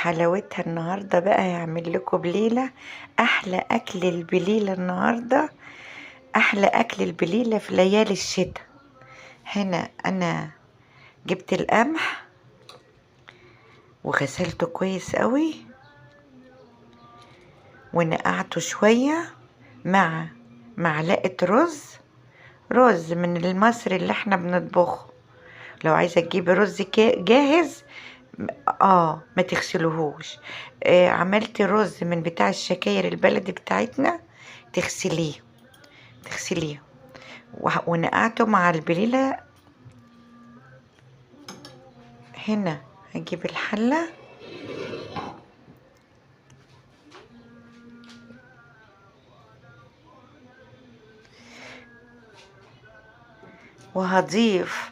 وحلاوتها النهاردة بقى هعمل لكم بليلة. أحلى أكل البليلة النهاردة، أحلى أكل البليلة في ليالي الشتاء. هنا أنا جبت القمح وغسلته كويس قوي ونقعته شوية مع معلقة رز من المصري اللي احنا بنطبخه. لو عايزة تجيبي رز جاهز ما تغسلوهوش. عملت رز من بتاع الشكاير البلدي بتاعتنا، تغسليه ونقعته مع البليلة. هنا هجيب الحلة وهضيف